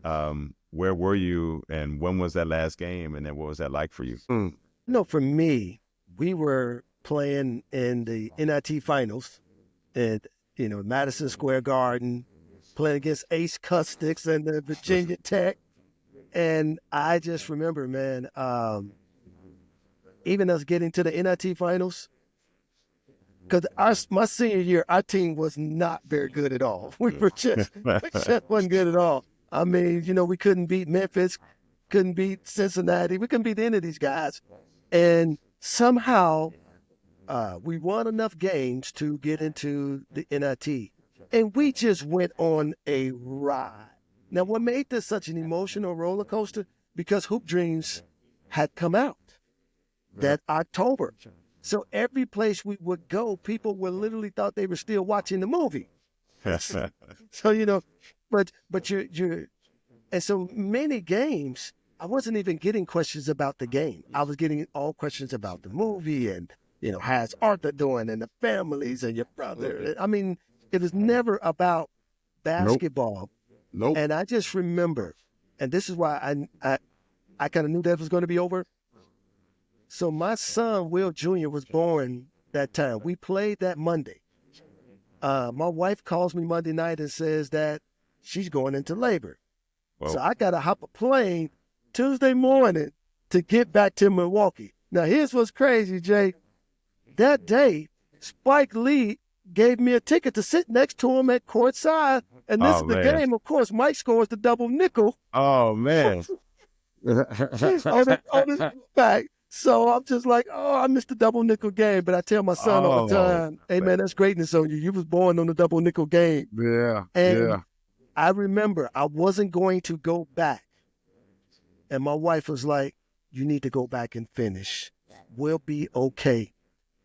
Where were you, and when was that last game, and then what was that like for you? No, for me, we were playing in the NIT finals at Madison Square Garden, playing against Ace Custix and the Virginia Tech. And I just remember, man, even us getting to the NIT finals, because my senior year, our team was not very good at all. We just wasn't good at all. I mean, we couldn't beat Memphis, couldn't beat Cincinnati, we couldn't beat any of these guys, and somehow we won enough games to get into the NIT, and we just went on a ride. Now, what made this such an emotional roller coaster? Because Hoop Dreams had come out that October. So every place we would go, people would literally thought they were still watching the movie. So but you're and so many games, I wasn't even getting questions about the game. I was getting all questions about the movie and how's Arthur doing and the families and your brother. I mean, it was never about basketball. Nope. And I just remember, and this is why I kind of knew that was going to be over. So my son, Will Jr., was born that time. We played that Monday. My wife calls me Monday night and says that she's going into labor. Whoa. So I got to hop a plane Tuesday morning to get back to Milwaukee. Now, here's what's crazy, Jay. That day, Spike Lee gave me a ticket to sit next to him at courtside. And this is the game. Of course, Mike scores the double nickel. Oh, man. on the back. So I'm just like, I missed the double nickel game. But I tell my son all the time, hey, man, that's greatness on you. You was born on the double nickel game. Yeah, and I remember I wasn't going to go back. And my wife was like, you need to go back and finish. We'll be okay.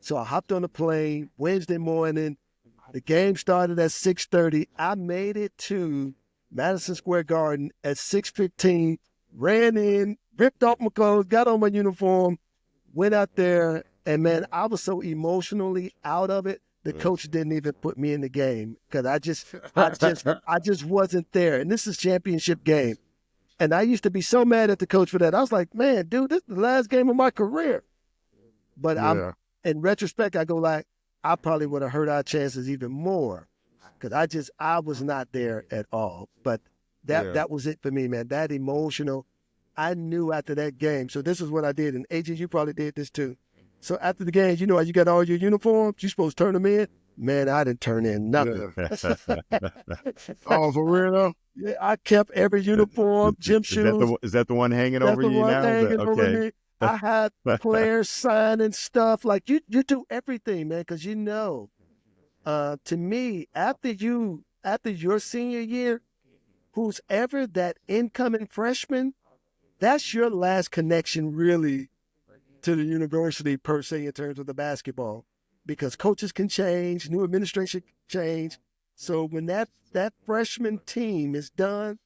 So I hopped on the plane Wednesday morning. The game started at 6:30. I made it to Madison Square Garden at 6:15, ran in, ripped off my clothes, got on my uniform, went out there, and man, I was so emotionally out of it. The coach didn't even put me in the game because I just wasn't there. And this is championship game. And I used to be so mad at the coach for that. I was like, man, dude, this is the last game of my career. But in retrospect, I go like, I probably would have hurt our chances even more because I was not there at all. But that was it for me, man. That emotional. I knew after that game. So this is what I did. And AJ, you probably did this too. So after the game, how you got all your uniforms? You supposed to turn them in? Man, I didn't turn in nothing. Oh, for real though? Yeah, I kept every uniform, gym shoes. Is that the one hanging over you now? Over me. I had players signing stuff. Like you do everything, man, because to me, after your senior year, who's ever that incoming freshman, that's your last connection really to the university per se in terms of the basketball, because coaches can change, new administration change. So when that freshman team is done,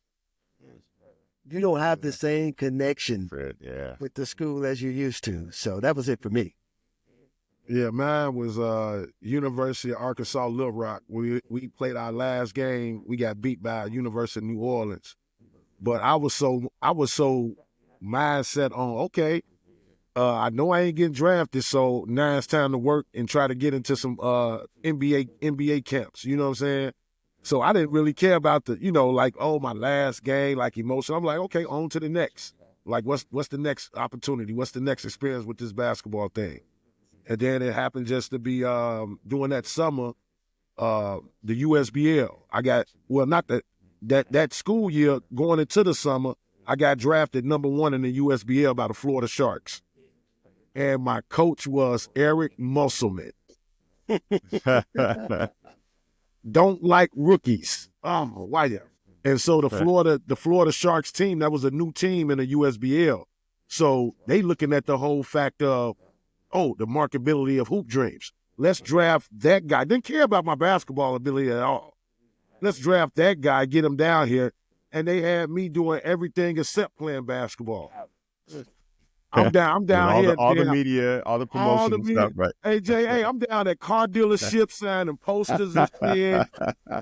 you don't have the same connection with the school as you used to. So that was it for me. Yeah, mine was University of Arkansas Little Rock. We played our last game. We got beat by University of New Orleans. But I was so mindset on, okay, I know I ain't getting drafted, so now it's time to work and try to get into some NBA camps. You know what I'm saying? So I didn't really care about the, my last game, like emotion. I'm like, okay, on to the next. Like, what's the next opportunity? What's the next experience with this basketball thing? And then it happened just to be during that summer, the USBL. I got, not that school year, going into the summer, I got drafted number 1 in the USBL by the Florida Sharks. And my coach was Eric Musselman. Don't like rookies. Why? And so the Florida Sharks team, that was a new team in the USBL. So they looking at the whole fact of, the marketability of Hoop Dreams. Let's draft that guy. Didn't care about my basketball ability at all. Let's draft that guy, get him down here. And they had me doing everything except playing basketball. I'm down here. All the media, all the promotion and stuff, right? Hey, J.A., I'm down at car dealerships signing posters and shit.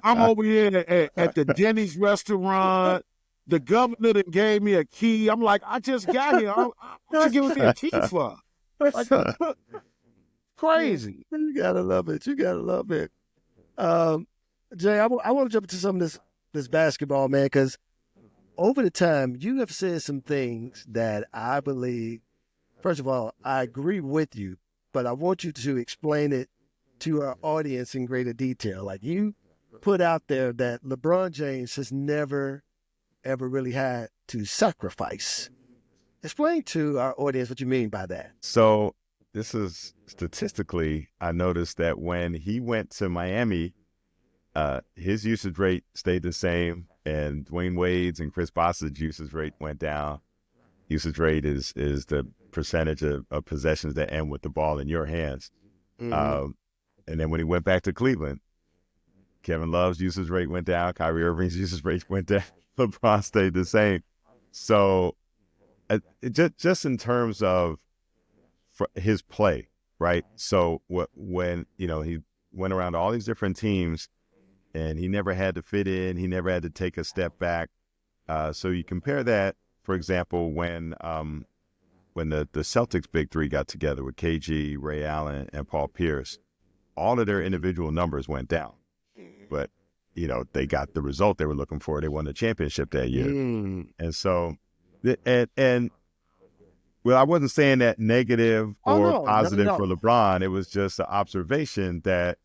I'm over here at the Denny's restaurant. The governor that gave me a key. I'm like, I just got here. What you giving me a key for? Like, crazy. You gotta love it. You gotta love it. Jay, I want to jump into some of this basketball, man, because over the time you have said some things that I believe. First of all, I agree with you, but I want you to explain it to our audience in greater detail. Like you put out there that LeBron James has never, ever really had to sacrifice. Explain to our audience what you mean by that. So this is statistically, I noticed that when he went to Miami, his usage rate stayed the same, and Dwayne Wade's and Chris Bosh's usage rate went down. Usage rate is the percentage of possessions that end with the ball in your hands. Mm-hmm. And then when he went back to Cleveland, Kevin Love's usage rate went down. Kyrie Irving's usage rate went down. LeBron stayed the same. So just in terms of his play, right? So when he went around to all these different teams, and he never had to fit in, he never had to take a step back. So you compare that, for example, when the Celtics big three got together with KG, Ray Allen, and Paul Pierce, all of their individual numbers went down. But, they got the result they were looking for. They won the championship that year. And so, and well, I wasn't saying that negative or positive for LeBron. It was just an observation that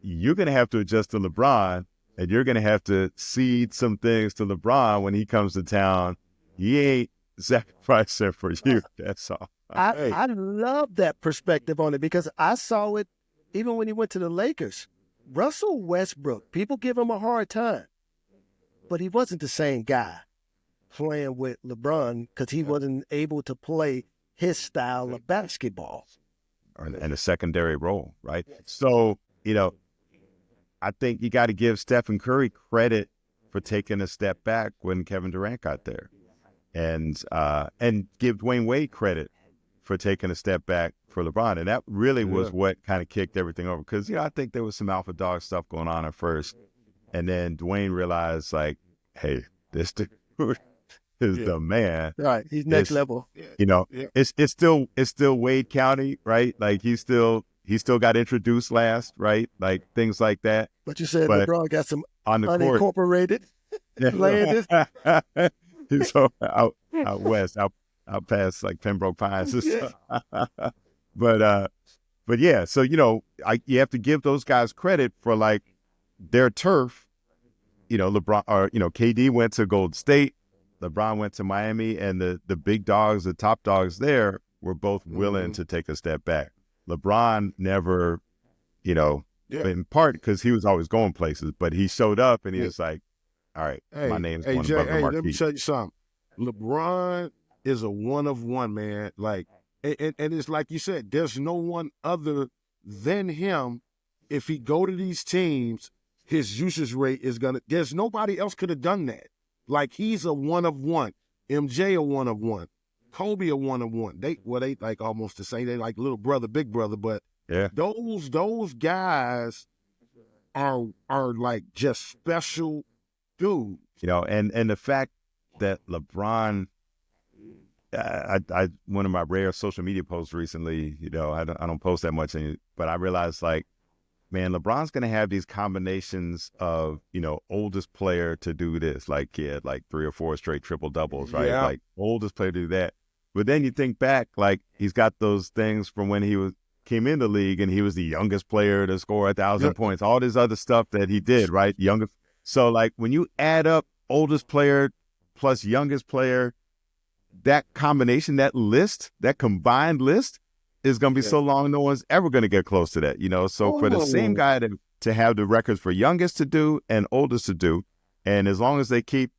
you're going to have to adjust to LeBron, and you're going to have to cede some things to LeBron when he comes to town. He ain't sacrificing for you. That's all. I love that perspective on it because I saw it even when he went to the Lakers. Russell Westbrook, people give him a hard time, but he wasn't the same guy playing with LeBron because he wasn't able to play his style of basketball. And a secondary role, right? So, I think you got to give Stephen Curry credit for taking a step back when Kevin Durant got there. And give Dwayne Wade credit for taking a step back for LeBron. And that really was what kind of kicked everything over. Because, I think there was some alpha dog stuff going on at first. And then Dwayne realized, like, hey, this dude is the man. Right. He's next level. It's still Wade County, right? Like he still got introduced last, right? Like things like that. But you said LeBron got some on the unincorporated land. He's out west, out past like Pembroke Pines and stuff. But yeah, so you have to give those guys credit for like their turf. LeBron or KD went to Golden State, LeBron went to Miami, and the big dogs, the top dogs there were both willing to take a step back. LeBron never, in part because he was always going places, but he showed up and he was like, all right, my name's one Jay, above the marquee. Let me tell you something. LeBron is a one of one, man. Like, and it's like you said, there's no one other than him. If he go to these teams, his usage rate is there's nobody else could have done that. Like, he's a one of one. MJ a one of one. Kobe a one of one. They like almost the same. They like little brother, big brother, but those guys are like just special dudes. And the fact that LeBron, I one of my rare social media posts recently, I don't post that much, but I realized like, man, LeBron's going to have these combinations of, oldest player to do this, like he had like 3 or 4 straight triple doubles, right? Yeah. Like oldest player to do that. But then you think back, like he's got those things from when he came in the league and he was the youngest player to score 1,000 points, all this other stuff that he did, right? Youngest. So like when you add up oldest player plus youngest player, that combination, that combined list is going to be so long, no one's ever going to get close to that, So for the same guy to have the records for youngest to do and oldest to do, and as long as they keep,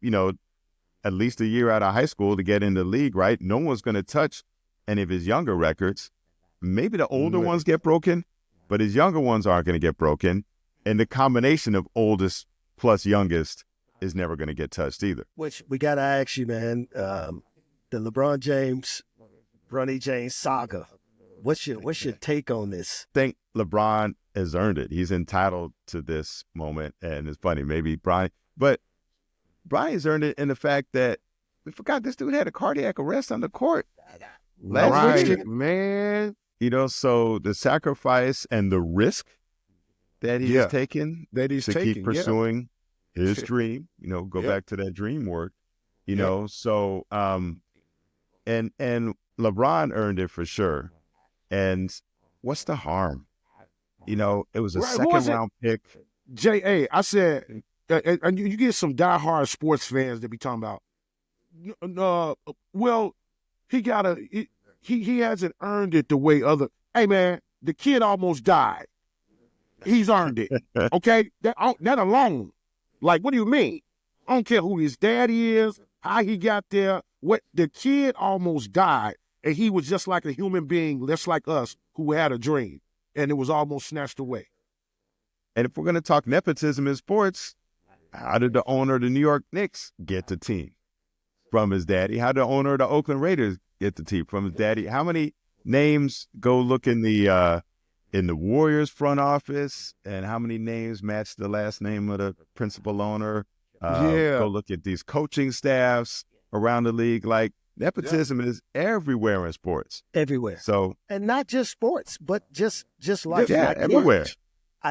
at least a year out of high school to get in the league, right? No one's going to touch any of his younger records. Maybe the older ones get broken, but his younger ones aren't going to get broken. And the combination of oldest plus youngest is never going to get touched either. Which we got to ask you, man, the LeBron James, Bronny James saga. What's your take on this? I think LeBron has earned it. He's entitled to this moment. And it's funny, maybe Bronny, but Bryant's earned it in the fact that we forgot this dude had a cardiac arrest on the court last Right, year. man. So the sacrifice and the risk that he's Yeah. taken That he's to taking, keep pursuing his dream, go Yep. back to that dream work, Yep. so and LeBron earned it for sure. And what's the harm? It was a Right, who was second it? round pick. J.A., I said, and you get some diehard sports fans that be talking about, well, he hasn't earned it the way other. Hey, man, the kid almost died. He's earned it. Okay, that alone. Like, what do you mean? I don't care who his daddy is, how he got there. What the kid almost died, and he was just like a human being, just like us, who had a dream, and it was almost snatched away. And if we're going to talk nepotism in sports, how did the owner of the New York Knicks get the team? From his daddy. How did the owner of the Oakland Raiders get the team? From his daddy. How many names go look in the Warriors front office, and how many names match the last name of the principal owner? Go look at these coaching staffs around the league. Like, nepotism is everywhere in sports. Everywhere. So, and not just sports, but just life. Yeah, everywhere.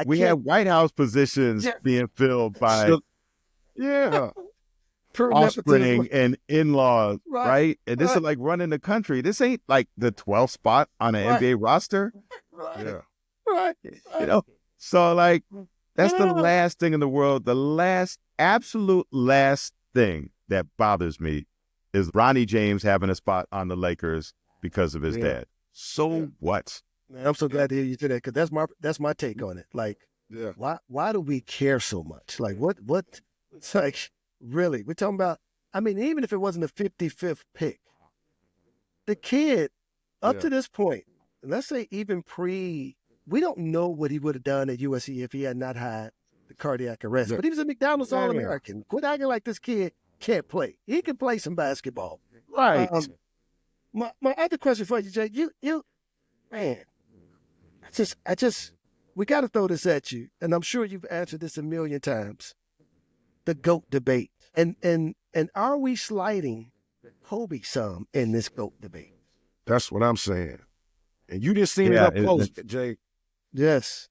We can't- have White House positions being filled by Pure offspring nepotism. and in-laws, right? And this Right. is like running the country. This ain't like the 12th spot on an Right. NBA roster. Right. Right. So like that's the last thing in the world. The absolute last thing that bothers me is Bronny James having a spot on the Lakers because of his dad. So what? Man, I'm so glad to hear you say that, because that's my take on it. Like, why do we care so much? Like, what? It's like, really, we're talking about. I mean, even if it wasn't the 55th pick, the kid up to this point, let's say even we don't know what he would have done at USC if he had not had the cardiac arrest. But he was a McDonald's All-American. Quit acting like this kid can't play. He can play some basketball. Right. My other question for you, Jay, you man, I just, we got to throw this at you, and I'm sure you've answered this a million times. The GOAT debate, and are we sliding Kobe some in this GOAT debate? That's what I'm saying. And you just seen it up close, Jay. Yes,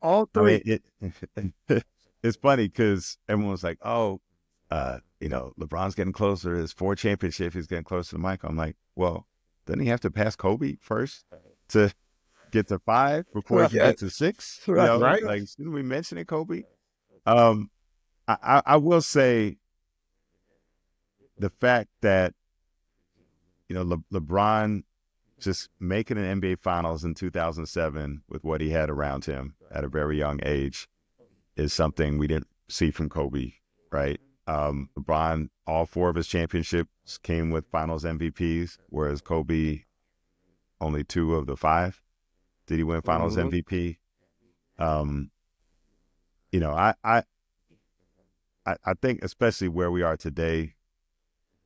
all three. I mean, it's funny because everyone's like, "Oh, LeBron's getting closer. His 4 championship. He's getting closer to Michael." I'm like, well, doesn't he have to pass Kobe first to get to 5 before he gets to 6? Right. Like, shouldn't we mention it, Kobe? I will say the fact that LeBron just making an NBA Finals in 2007 with what he had around him at a very young age is something we didn't see from Kobe, right? LeBron, all 4 of his championships came with Finals MVPs, whereas Kobe, only 2 of the 5 did he win Finals MVP. I think, especially where we are today,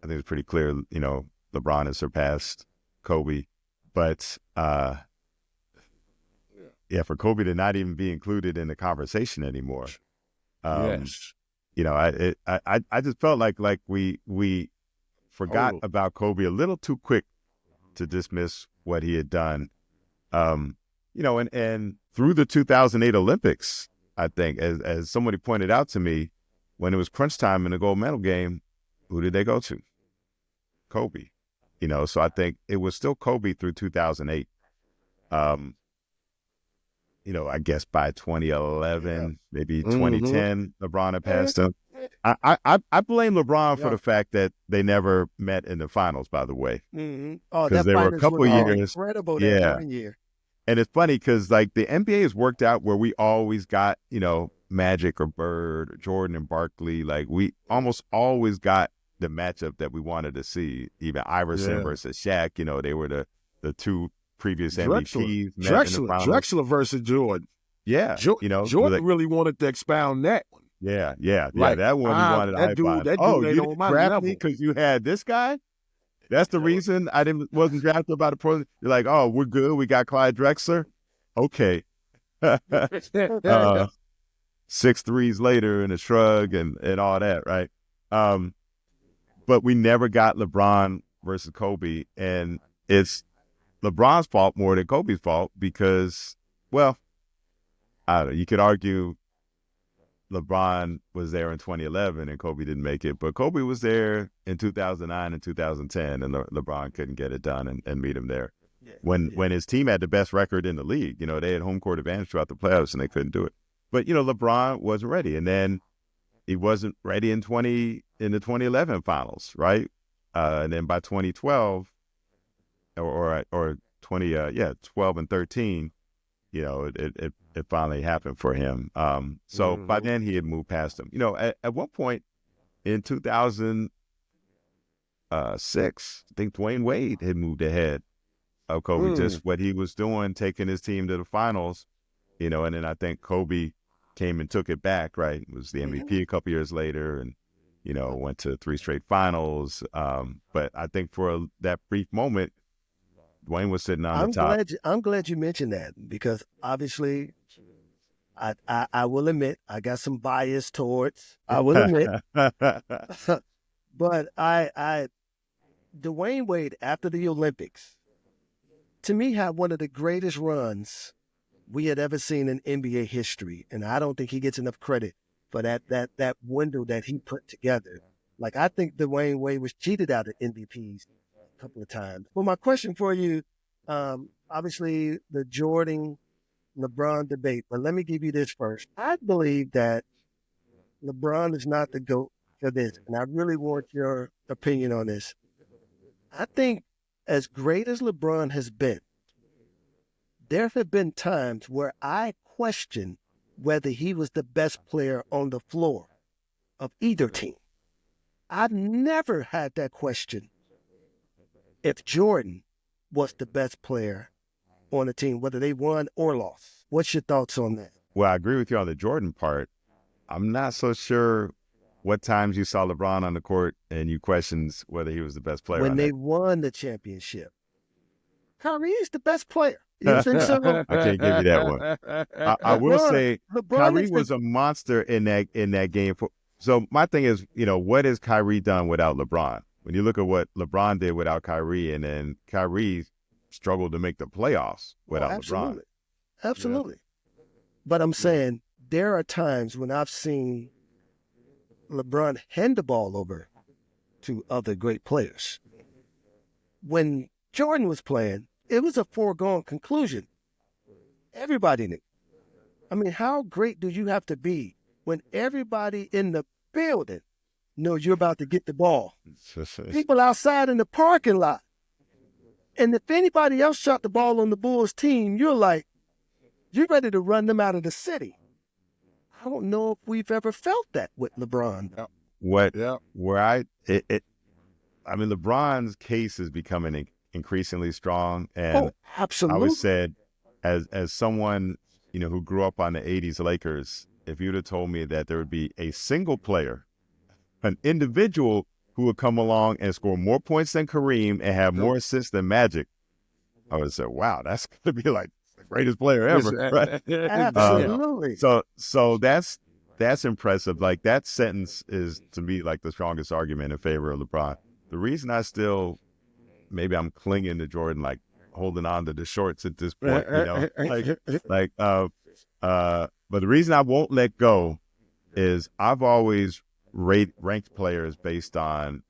I think it's pretty clear, LeBron has surpassed Kobe. But, for Kobe to not even be included in the conversation anymore. I just felt like we forgot about Kobe a little too quick to dismiss what he had done. And through the 2008 Olympics, I think, as somebody pointed out to me, when it was crunch time in the gold medal game, who did they go to? Kobe. So I think it was still Kobe through 2008. I guess by 2011, maybe 2010, LeBron had passed him. I blame LeBron for the fact that they never met in the finals, by the way. Oh, because there were a couple years. Incredible that one year. And it's funny because like the NBA has worked out where we always got, Magic or Bird or Jordan and Barkley. Like we almost always got the matchup that we wanted to see. Even Iverson versus Shaq, they were the 2 previous MVPs. Drexler versus Jordan. Yeah. Jordan really wanted to expound that one. Yeah. That one he wanted to hype on. You didn't draft me because you had this guy? That's the reason I wasn't drafted by the pro. You're like, oh, we're good. We got Clyde Drexler. Okay. 6 threes later and a shrug and all that, right? But we never got LeBron versus Kobe, and it's LeBron's fault more than Kobe's fault because, well, I don't know. You could argue LeBron was there in 2011 and Kobe didn't make it, but Kobe was there in 2009 and 2010, and LeBron couldn't get it done and meet him there. When his team had the best record in the league, they had home court advantage throughout the playoffs and they couldn't do it. But LeBron wasn't ready, and then he wasn't ready in the 2011 finals, right? And then by 2012 or 12 and 13, it finally happened for him. So by then he had moved past him. At one point in 2006, I think Dwayne Wade had moved ahead of Kobe, just what he was doing, taking his team to the finals, and then I think Kobe came and took it back, right? It was the MVP a couple years later and, went to 3 straight finals. But I think for that brief moment, Dwayne was sitting on the top. I'm glad you mentioned that because obviously I will admit I got some bias towards, I will admit. But Dwayne Wade after the Olympics, to me, had one of the greatest runs we had ever seen in NBA history. And I don't think he gets enough credit for that window that he put together. Like, I think Dwayne Wade was cheated out of MVPs a couple of times. Well, my question for you, obviously the Jordan-LeBron debate, but let me give you this first. I believe that LeBron is not the GOAT for this, and I really want your opinion on this. I think as great as LeBron has been, there have been times where I question whether he was the best player on the floor of either team. I've never had that question if Jordan was the best player on the team, whether they won or lost. What's your thoughts on that? Well, I agree with you on the Jordan part. I'm not so sure what times you saw LeBron on the court and you questioned whether he was the best player. When they won the championship. Kyrie is the best player. You think so? I can't give you that one. I will say Kyrie was a monster in that game. So my thing is, what has Kyrie done without LeBron? When you look at what LeBron did without Kyrie, and then Kyrie struggled to make the playoffs without LeBron. Absolutely. Yeah. But I'm saying there are times when I've seen LeBron hand the ball over to other great players. When Jordan was playing, it was a foregone conclusion. Everybody knew. I mean, how great do you have to be when everybody in the building knows you're about to get the ball? People outside in the parking lot. And if anybody else shot the ball on the Bulls team, you're ready to run them out of the city. I don't know if we've ever felt that with LeBron. LeBron's case is becoming increasingly strong, and absolutely. I always said, as someone who grew up on the '80s Lakers, if you'd have told me that there would be a single player, an individual who would come along and score more points than Kareem and have more assists than Magic, I would have said, "Wow, that's going to be like the greatest player ever." Right? Absolutely. So that's impressive. Like, that sentence is, to me, like the strongest argument in favor of LeBron. The reason I still, maybe I'm clinging to Jordan, like holding on to the shorts at this point, but the reason I won't let go is I've always ranked players based on